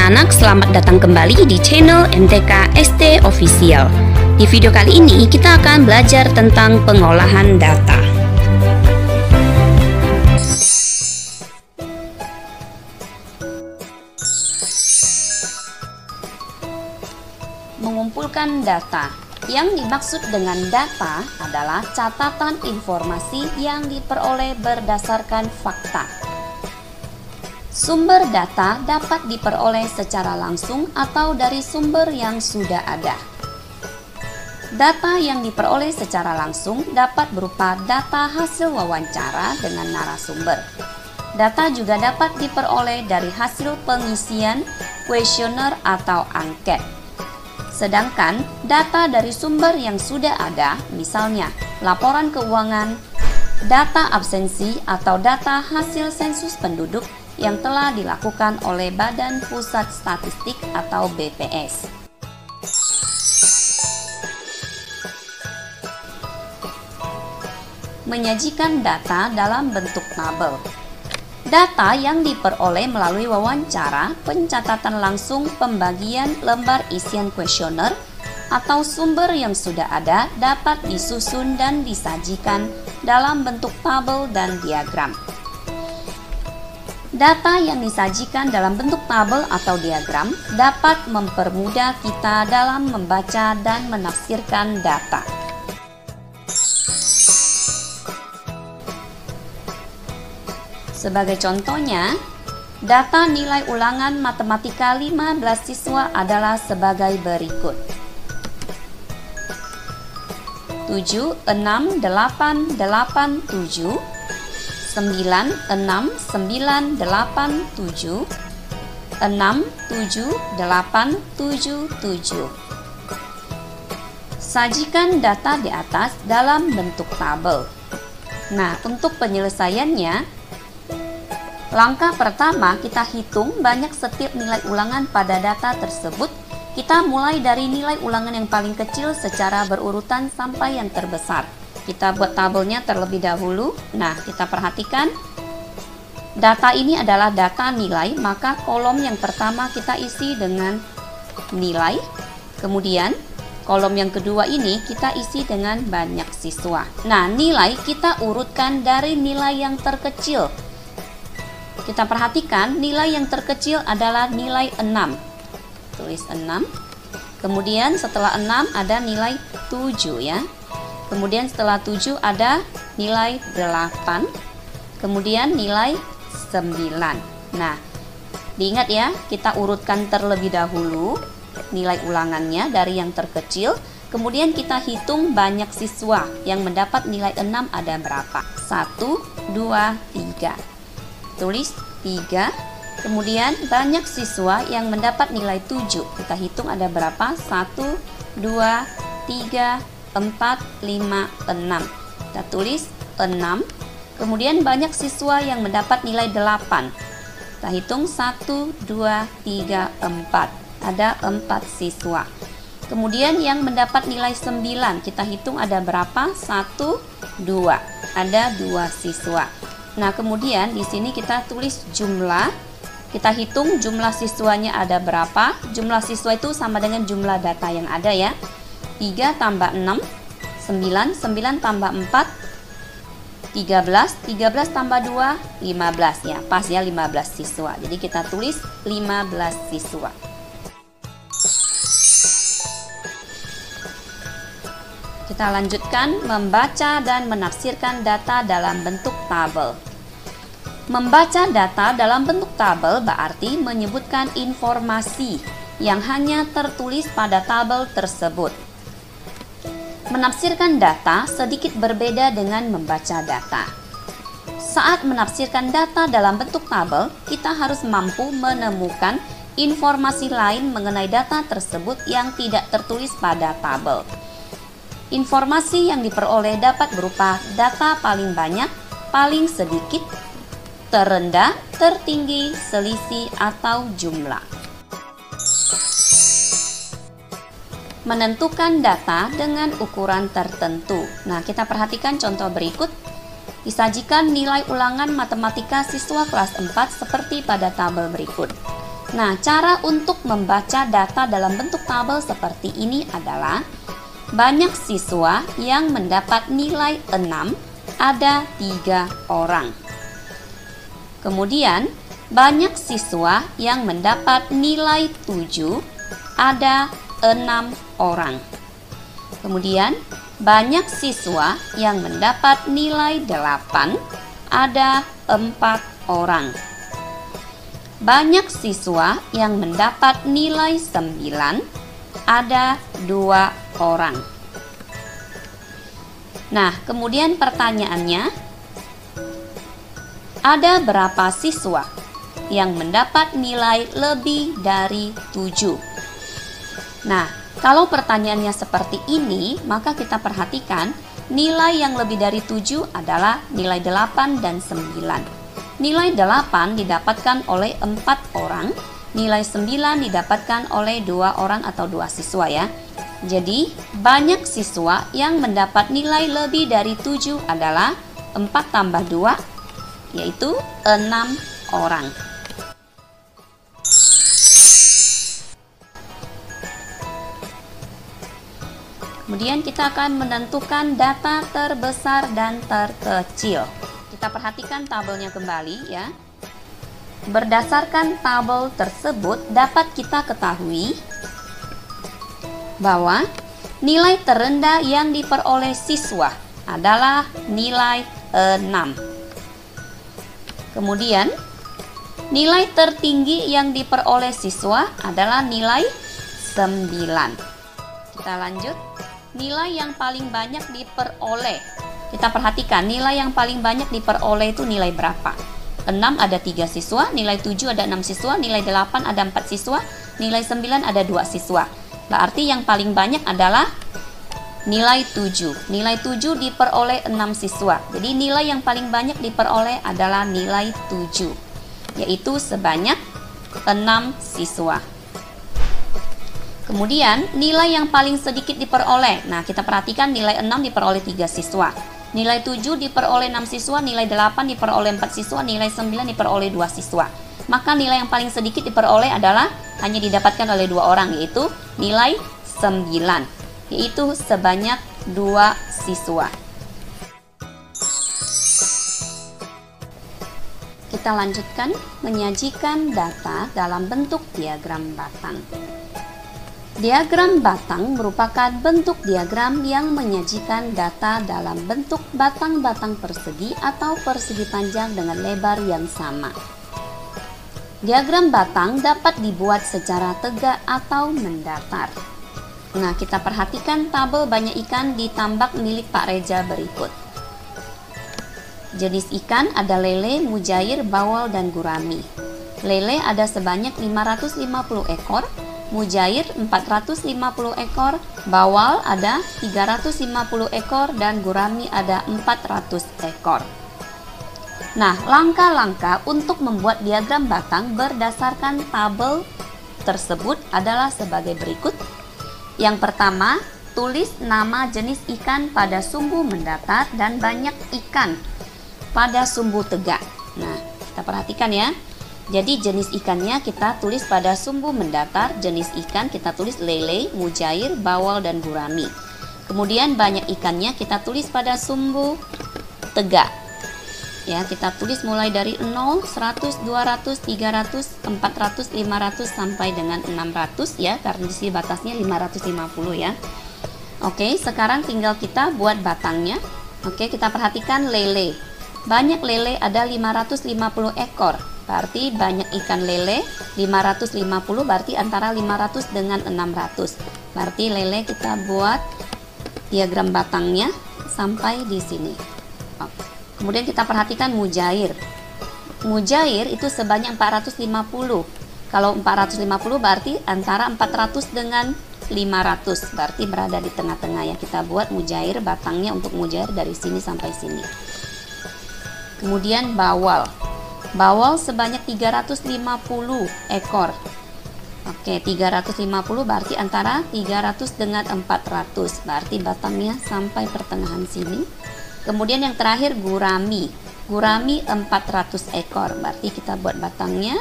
anak-anak, selamat datang kembali di channel MTK ST Official. Di video kali ini kita akan belajar tentang pengolahan data. Mengumpulkan data. Yang dimaksud dengan data adalah catatan informasi yang diperoleh berdasarkan fakta. Sumber data dapat diperoleh secara langsung atau dari sumber yang sudah ada. Data yang diperoleh secara langsung dapat berupa data hasil wawancara dengan narasumber. Data juga dapat diperoleh dari hasil pengisian kuesioner atau angket. Sedangkan data dari sumber yang sudah ada, misalnya laporan keuangan, data absensi atau data hasil sensus penduduk yang telah dilakukan oleh Badan Pusat Statistik atau BPS. Menyajikan data dalam bentuk tabel. Data yang diperoleh melalui wawancara, pencatatan langsung, pembagian lembar isian kuesioner, atau sumber yang sudah ada dapat disusun dan disajikan dalam bentuk tabel dan diagram. Data yang disajikan dalam bentuk tabel atau diagram dapat mempermudah kita dalam membaca dan menafsirkan data. Sebagai contohnya, data nilai ulangan matematika 15 siswa adalah sebagai berikut. 7, 6, 8, 8, 7 9, 6, 9, 8, 7 6, 7, 8, 7, 7. Sajikan data di atas dalam bentuk tabel. Nah, untuk penyelesaiannya, langkah pertama kita hitung banyak setiap nilai ulangan pada data tersebut. Kita mulai dari nilai ulangan yang paling kecil secara berurutan sampai yang terbesar. Kita buat tabelnya terlebih dahulu. Nah, kita perhatikan data ini adalah data nilai, maka kolom yang pertama kita isi dengan nilai. Kemudian kolom yang kedua ini kita isi dengan banyak siswa. Nah, nilai kita urutkan dari nilai yang terkecil. Kita perhatikan nilai yang terkecil adalah nilai 6. Tulis 6. Kemudian setelah 6 ada nilai 7 ya. Kemudian setelah 7 ada nilai 8. Kemudian nilai 9. Nah, diingat ya, kita urutkan terlebih dahulu nilai ulangannya dari yang terkecil. Kemudian kita hitung banyak siswa yang mendapat nilai 6 ada berapa. 1, 2, 3. Tulis 3. Kemudian banyak siswa yang mendapat nilai 7. Kita hitung ada berapa? 1, 2, 3, 4, 5, 6. Kita tulis 6. Kemudian banyak siswa yang mendapat nilai 8. Kita hitung 1, 2, 3, 4. Ada 4 siswa. Kemudian yang mendapat nilai 9, kita hitung ada berapa? 1, 2. Ada 2 siswa. Nah, kemudian di sini kita tulis jumlah. Kita hitung jumlah siswanya ada berapa. Jumlah siswa itu sama dengan jumlah data yang ada ya. 3 tambah 6, 9, 9 tambah 4, 13, 13 tambah 2, 15 ya. Pas ya, 15 siswa. Jadi kita tulis 15 siswa. Kita lanjutkan membaca dan menafsirkan data dalam bentuk tabel. Membaca data dalam bentuk tabel berarti menyebutkan informasi yang hanya tertulis pada tabel tersebut. Menafsirkan data sedikit berbeda dengan membaca data. Saat menafsirkan data dalam bentuk tabel, kita harus mampu menemukan informasi lain mengenai data tersebut yang tidak tertulis pada tabel. Informasi yang diperoleh dapat berupa data paling banyak, paling sedikit, terendah, tertinggi, selisih, atau jumlah. Menentukan data dengan ukuran tertentu. Nah, kita perhatikan contoh berikut. Disajikan nilai ulangan matematika siswa kelas 4 seperti pada tabel berikut. Nah, cara untuk membaca data dalam bentuk tabel seperti ini adalah banyak siswa yang mendapat nilai 6 ada 3 orang. Kemudian, banyak siswa yang mendapat nilai 7 ada 6 orang. Kemudian, banyak siswa yang mendapat nilai 8 ada 4 orang. Banyak siswa yang mendapat nilai 9 ada 2 orang. Nah, kemudian pertanyaannya, ada berapa siswa yang mendapat nilai lebih dari 7? Nah, kalau pertanyaannya seperti ini, maka kita perhatikan nilai yang lebih dari 7 adalah nilai 8 dan 9. Nilai 8 didapatkan oleh 4 orang, nilai 9 didapatkan oleh 2 orang atau 2 siswa ya. Jadi, banyak siswa yang mendapat nilai lebih dari 7 adalah 4 tambah 2, yaitu 6 orang. Kemudian kita akan menentukan data terbesar dan terkecil. Kita perhatikan tabelnya kembali ya. Berdasarkan tabel tersebut dapat kita ketahui bahwa nilai terendah yang diperoleh siswa adalah nilai 6. Kemudian nilai tertinggi yang diperoleh siswa adalah nilai 9. Kita lanjut. Nilai yang paling banyak diperoleh. Kita perhatikan nilai yang paling banyak diperoleh itu nilai berapa? 6 ada 3 siswa, nilai 7 ada 6 siswa, nilai 8 ada 4 siswa, nilai 9 ada 2 siswa. Berarti yang paling banyak adalah nilai 7. Nilai 7 diperoleh 6 siswa. Jadi nilai yang paling banyak diperoleh adalah nilai 7, yaitu sebanyak 6 siswa. Kemudian nilai yang paling sedikit diperoleh. Nah, kita perhatikan nilai 6 diperoleh 3 siswa. Nilai 7 diperoleh 6 siswa, nilai 8 diperoleh 4 siswa, nilai 9 diperoleh 2 siswa. Maka nilai yang paling sedikit diperoleh adalah hanya didapatkan oleh 2 orang, yaitu nilai 9, yaitu sebanyak 2 siswa. Kita lanjutkan menyajikan data dalam bentuk diagram batang. Diagram batang merupakan bentuk diagram yang menyajikan data dalam bentuk batang-batang persegi atau persegi panjang dengan lebar yang sama. Diagram batang dapat dibuat secara tegak atau mendatar. Nah, kita perhatikan tabel banyak ikan di tambak milik Pak Reja berikut. Jenis ikan ada lele, mujair, bawal, dan gurami. Lele ada sebanyak 550 ekor, mujair 450 ekor, bawal ada 350 ekor, dan gurami ada 400 ekor. Nah, langkah-langkah untuk membuat diagram batang berdasarkan tabel tersebut adalah sebagai berikut. Yang pertama, tulis nama jenis ikan pada sumbu mendatar dan banyak ikan pada sumbu tegak. Nah, kita perhatikan ya. Jadi jenis ikannya kita tulis pada sumbu mendatar, jenis ikan kita tulis lele, mujair, bawal, dan gurami. Kemudian banyak ikannya kita tulis pada sumbu tegak. Ya, kita tulis mulai dari 0, 100, 200, 300, 400, 500 sampai dengan 600 ya, karena di sini batasnya 550 ya. Oke, sekarang tinggal kita buat batangnya. Oke, kita perhatikan lele. Banyak lele ada 550 ekor. Berarti banyak ikan lele 550, berarti antara 500 dengan 600. Berarti lele kita buat diagram batangnya sampai di sini. Kemudian kita perhatikan mujair. Mujair itu sebanyak 450. Kalau 450 berarti antara 400 dengan 500. Berarti berada di tengah-tengah ya. Kita buat mujair batangnya untuk mujair dari sini sampai sini. Kemudian bawal. Bawal sebanyak 350 ekor. Oke, 350 berarti antara 300 dengan 400. Berarti batangnya sampai pertengahan sini. Kemudian yang terakhir gurami. Gurami 400 ekor. Berarti kita buat batangnya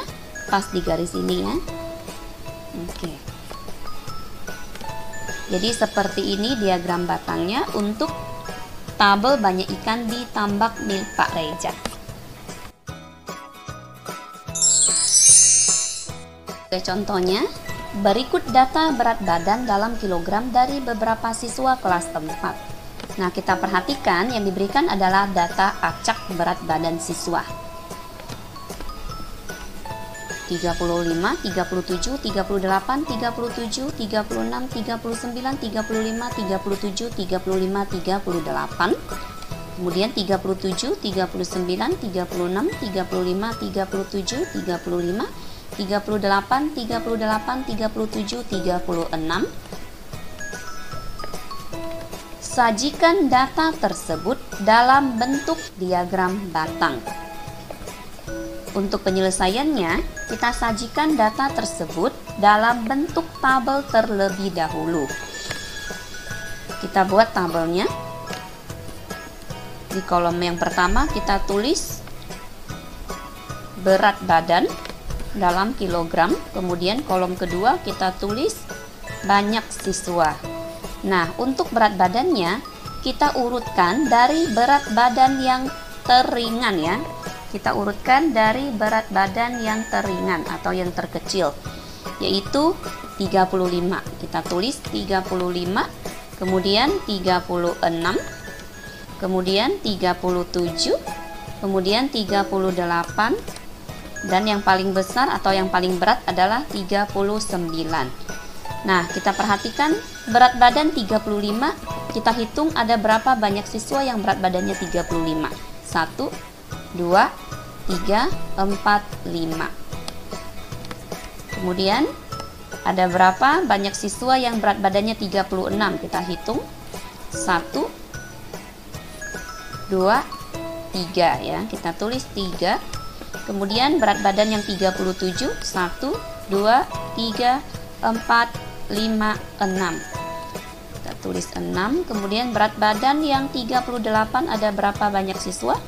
pas di garis ini ya. Oke. Jadi seperti ini diagram batangnya untuk tabel banyak ikan di tambak milik Pak Reja. Oke, contohnya, berikut data berat badan dalam kilogram dari beberapa siswa kelas 4. Nah, kita perhatikan yang diberikan adalah data acak berat badan siswa. 35, 37, 38, 37, 36, 39, 35, 37, 35, 38. Kemudian 37, 39, 36, 35, 37, 35, 38, 37, 36. Sajikan data tersebut dalam bentuk diagram batang. Untuk penyelesaiannya, kita sajikan data tersebut dalam bentuk tabel terlebih dahulu. Kita buat tabelnya. Di kolom yang pertama kita tulis berat badan dalam kilogram, kemudian kolom kedua kita tulis banyak siswa. Nah, untuk berat badannya kita urutkan dari berat badan yang teringan ya. Kita urutkan dari berat badan yang teringan atau yang terkecil, yaitu 35. Kita tulis 35, kemudian 36, kemudian 37, kemudian 38, dan yang paling besar atau yang paling berat adalah 39. Nah, kita perhatikan berat badan 35, kita hitung ada berapa banyak siswa yang berat badannya 35. 1, 2, 3, 4, 5. Kemudian ada berapa banyak siswa yang berat badannya 36? Kita hitung. 1, 2, 3 ya. Kita tulis 3. Kemudian berat badan yang 37, 1, 2, 3, 4, 5, 6. Kita tulis 6. Kemudian berat badan yang 38 ada berapa banyak siswa?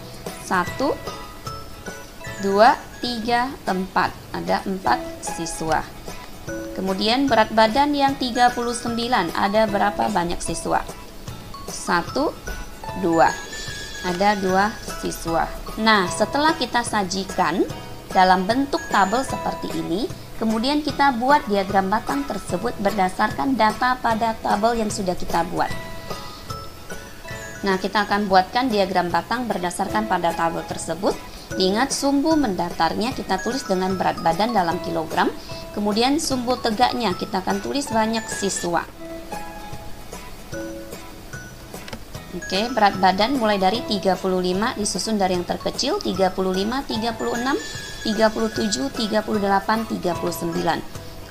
1, 2, 3, 4. Ada 4 siswa. Kemudian berat badan yang 39 ada berapa banyak siswa? 1, 2. Ada 2 siswa. Nah, setelah kita sajikan dalam bentuk tabel seperti ini, kemudian kita buat diagram batang tersebut berdasarkan data pada tabel yang sudah kita buat. Nah, kita akan buatkan diagram batang berdasarkan pada tabel tersebut. Ingat, sumbu mendatarnya kita tulis dengan berat badan dalam kilogram. Kemudian sumbu tegaknya kita akan tulis banyak siswa. Oke, berat badan mulai dari 35 disusun dari yang terkecil, 35, 36, 37, 38, 39.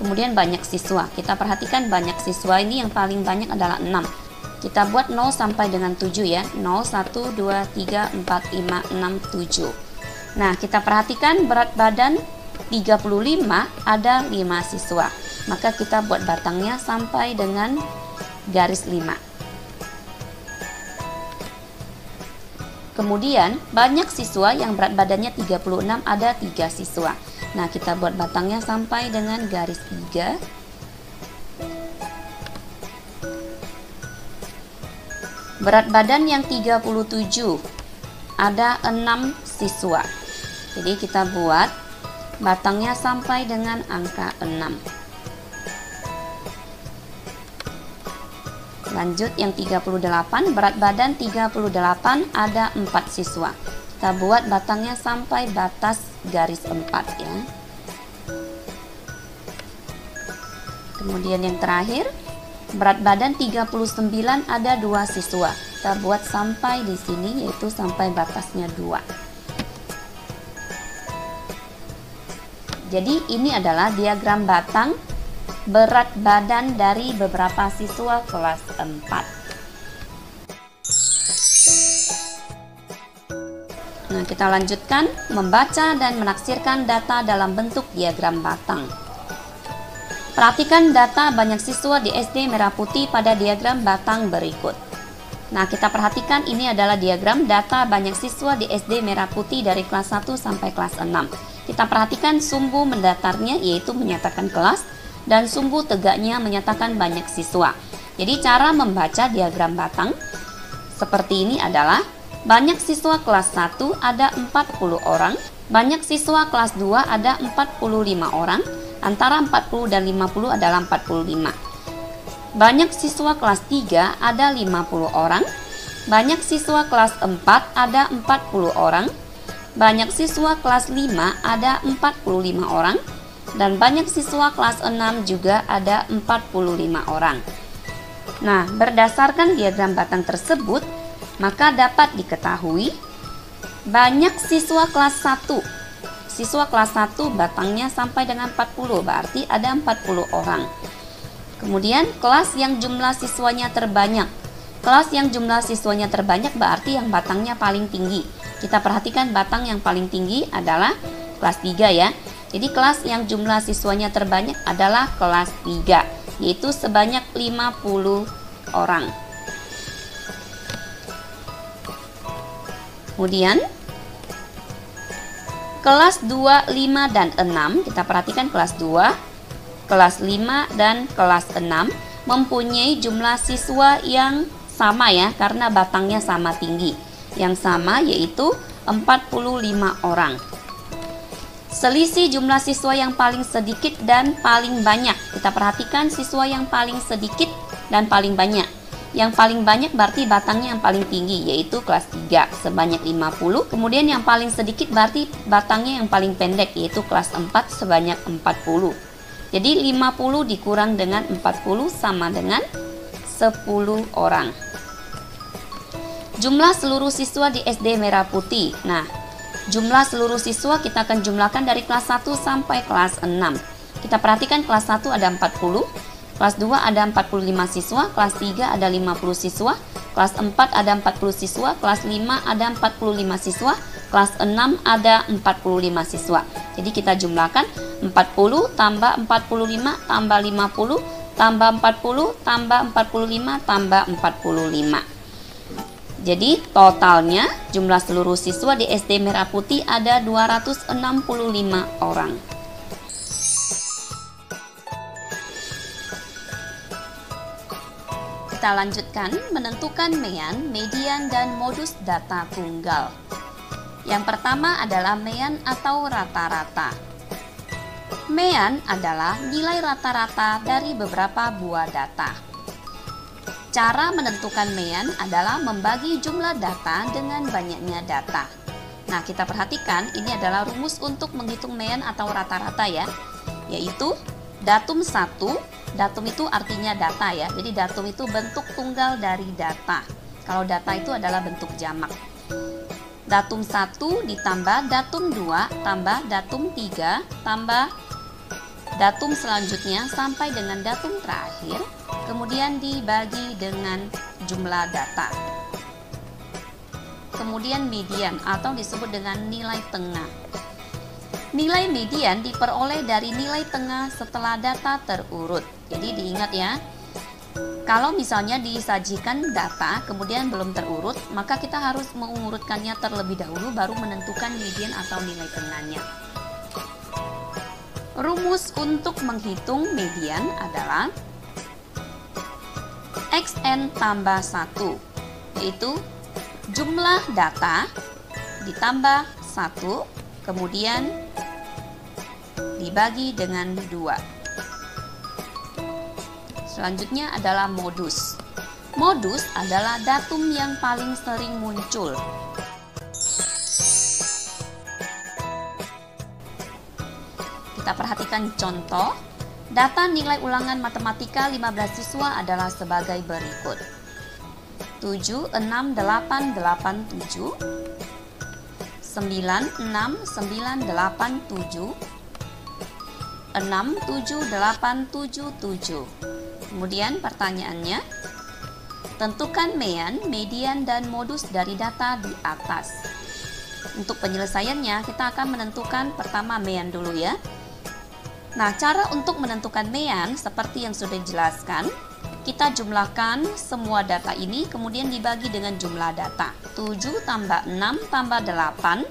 Kemudian banyak siswa. Kita perhatikan banyak siswa ini yang paling banyak adalah 6. Kita buat 0 sampai dengan 7 ya. 0, 1, 2, 3, 4, 5, 6, 7. Nah, kita perhatikan berat badan 35 ada 5 siswa. Maka kita buat batangnya sampai dengan garis 5. Kemudian banyak siswa yang berat badannya 36 ada 3 siswa. Nah, kita buat batangnya sampai dengan garis 3. Berat badan yang 37 ada 6 siswa. Jadi kita buat batangnya sampai dengan angka 6. Lanjut yang 38, berat badan 38 ada 4 siswa. Kita buat batangnya sampai batas garis 4 ya. Kemudian yang terakhir, berat badan 39 ada 2 siswa. Kita buat sampai di sini, yaitu sampai batasnya 2. Jadi ini adalah diagram batang berat badan dari beberapa siswa kelas 4. Nah, kita lanjutkan membaca dan menaksirkan data dalam bentuk diagram batang. Perhatikan data banyak siswa di SD Merah Putih pada diagram batang berikut. Nah, kita perhatikan ini adalah diagram data banyak siswa di SD Merah Putih dari kelas 1 sampai kelas 6. Kita perhatikan sumbu mendatarnya yaitu menyatakan kelas dan sumbu tegaknya menyatakan banyak siswa. Jadi cara membaca diagram batang seperti ini adalah banyak siswa kelas 1 ada 40 orang, banyak siswa kelas 2 ada 45 orang, antara 40 dan 50 adalah 45. Banyak siswa kelas 3 ada 50 orang, banyak siswa kelas 4 ada 40 orang, banyak siswa kelas 5 ada 45 orang, dan banyak siswa kelas 6 juga ada 45 orang. Nah, berdasarkan diagram batang tersebut, maka dapat diketahui banyak siswa kelas 1. Siswa kelas 1 batangnya sampai dengan 40, berarti ada 40 orang. Kemudian kelas yang jumlah siswanya terbanyak. Kelas yang jumlah siswanya terbanyak berarti yang batangnya paling tinggi. Kita perhatikan batang yang paling tinggi adalah kelas 3 ya. Jadi kelas yang jumlah siswanya terbanyak adalah kelas 3, yaitu sebanyak 50 orang. Kemudian kelas 2, 5, dan 6, kita perhatikan kelas 2, kelas 5 dan kelas 6 mempunyai jumlah siswa yang sama ya, karena batangnya sama tinggi. Yang sama yaitu 45 orang. Selisih jumlah siswa yang paling sedikit dan paling banyak. Kita perhatikan siswa yang paling sedikit dan paling banyak. Yang paling banyak berarti batangnya yang paling tinggi, yaitu kelas 3 sebanyak 50. Kemudian yang paling sedikit berarti batangnya yang paling pendek, yaitu kelas 4 sebanyak 40. Jadi 50 dikurang dengan 40 sama dengan 10 orang. Jumlah seluruh siswa di SD Merah Putih. Nah, jumlah seluruh siswa kita akan jumlahkan dari kelas 1 sampai kelas 6. Kita perhatikan kelas 1 ada 40, kelas 2 ada 45 siswa, kelas 3 ada 50 siswa, kelas 4 ada 40 siswa, kelas 5 ada 45 siswa, kelas 6 ada 45 siswa. Jadi kita jumlahkan 40 tambah 45 tambah 50 tambah 40 tambah 45 tambah 45. Jadi totalnya jumlah seluruh siswa di SD Merah Putih ada 265 orang. Kita lanjutkan menentukan mean, median, dan modus data tunggal. Yang pertama adalah mean atau rata-rata. Mean adalah nilai rata-rata dari beberapa buah data. Cara menentukan mean adalah membagi jumlah data dengan banyaknya data. Nah, kita perhatikan ini adalah rumus untuk menghitung mean atau rata-rata ya, yaitu datum 1, datum itu artinya data ya, jadi datum itu bentuk tunggal dari data. Kalau data itu adalah bentuk jamak. Datum 1 ditambah datum 2 tambah datum 3 tambah datum selanjutnya sampai dengan datum terakhir, kemudian dibagi dengan jumlah data. Kemudian median atau disebut dengan nilai tengah. Nilai median diperoleh dari nilai tengah setelah data terurut. Jadi diingat ya, kalau misalnya disajikan data kemudian belum terurut, maka kita harus mengurutkannya terlebih dahulu baru menentukan median atau nilai tengahnya. Rumus untuk menghitung median adalah xn tambah 1, yaitu jumlah data ditambah 1 kemudian dibagi dengan 2. Selanjutnya adalah modus. Modus adalah datum yang paling sering muncul. Kita perhatikan contoh. Data nilai ulangan matematika 15 siswa adalah sebagai berikut. 7, 6, 8, 8, 7, 9, 6, 9, 8, 7, 6, 7, 8, 7, 7. Kemudian pertanyaannya, tentukan mean, median, dan modus dari data di atas. Untuk penyelesaiannya kita akan menentukan pertama mean dulu ya. Nah, cara untuk menentukan mean seperti yang sudah dijelaskan, kita jumlahkan semua data ini, kemudian dibagi dengan jumlah data. 7 tambah 6 tambah 8,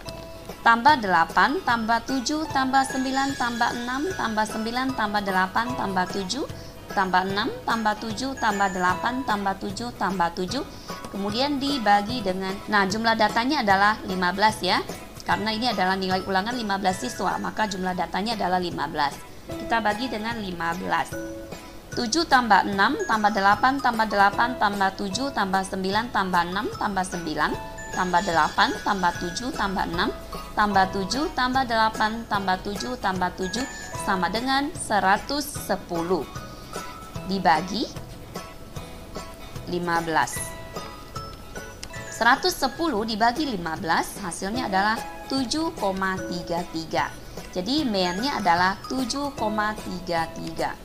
tambah 8, tambah 7, tambah 9, tambah 6, tambah 9, tambah 8, tambah 7, tambah 6, tambah 7, tambah 8, tambah 7, tambah 7. Kemudian dibagi dengan, nah jumlah datanya adalah 15 ya. Karena ini adalah nilai ulangan 15 siswa, maka jumlah datanya adalah 15. Kita bagi dengan 15. 7 tambah 6, tambah 8, tambah 8, tambah 7, tambah 9, tambah 6, tambah 9, tambah 8, tambah 7, tambah 6, tambah 7, tambah 8, tambah 7, tambah 7, sama dengan 110. Dibagi 15. 110 dibagi 15 hasilnya adalah 7,33. Jadi mediannya adalah 7,33.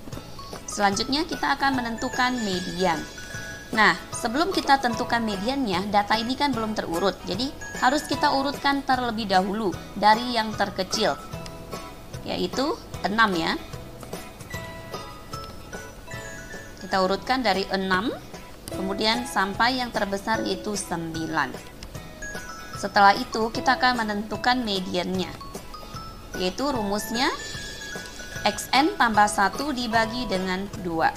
Selanjutnya kita akan menentukan median. Nah, sebelum kita tentukan mediannya, data ini kan belum terurut. Jadi harus kita urutkan terlebih dahulu dari yang terkecil, yaitu 6 ya. Kita urutkan dari 6, kemudian sampai yang terbesar yaitu 9. Setelah itu kita akan menentukan mediannya, yaitu rumusnya xn tambah 1 dibagi dengan 2.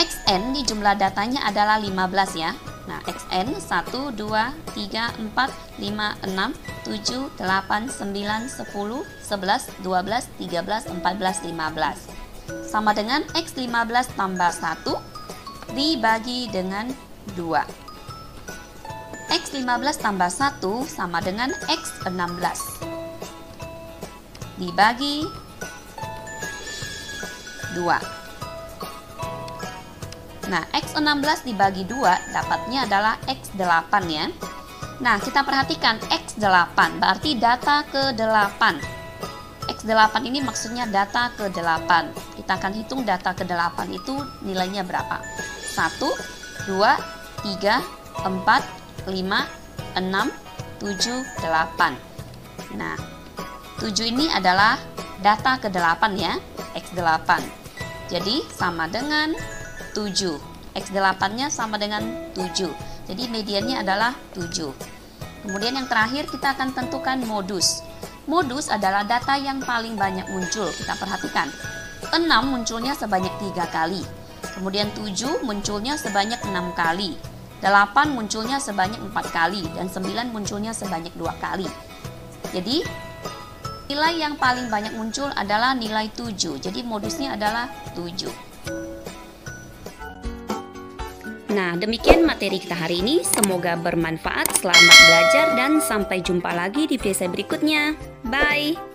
Xn di jumlah datanya adalah 15 ya. Nah, xn 1, 2, 3, 4, 5, 6, 7, 8, 9, 10, 11, 12, 13, 14, 15. Sama dengan x15 tambah 1 dibagi dengan 2. X15 tambah 1 sama dengan X16 dibagi 2. Nah, X16 dibagi 2 dapatnya adalah X8 ya. Nah, kita perhatikan X8 berarti data ke-8. X8 ini maksudnya data ke-8. Kita akan hitung data ke-8 itu nilainya berapa. 1, 2, 3, 4, 5, 6, 7, 8. Nah, 7 ini adalah data ke-8 ya, X8. Jadi sama dengan 7. X8-nya sama dengan 7. Jadi mediannya adalah 7. Kemudian yang terakhir kita akan tentukan modus. Modus adalah data yang paling banyak muncul. Kita perhatikan. 6 munculnya sebanyak 3 kali. Kemudian 7 munculnya sebanyak 6 kali. 8 munculnya sebanyak 4 kali. Dan 9 munculnya sebanyak 2 kali. Jadi nilai yang paling banyak muncul adalah nilai 7. Jadi modusnya adalah 7. Nah, demikian materi kita hari ini. Semoga bermanfaat. Selamat belajar dan sampai jumpa lagi di video saya berikutnya. Bye!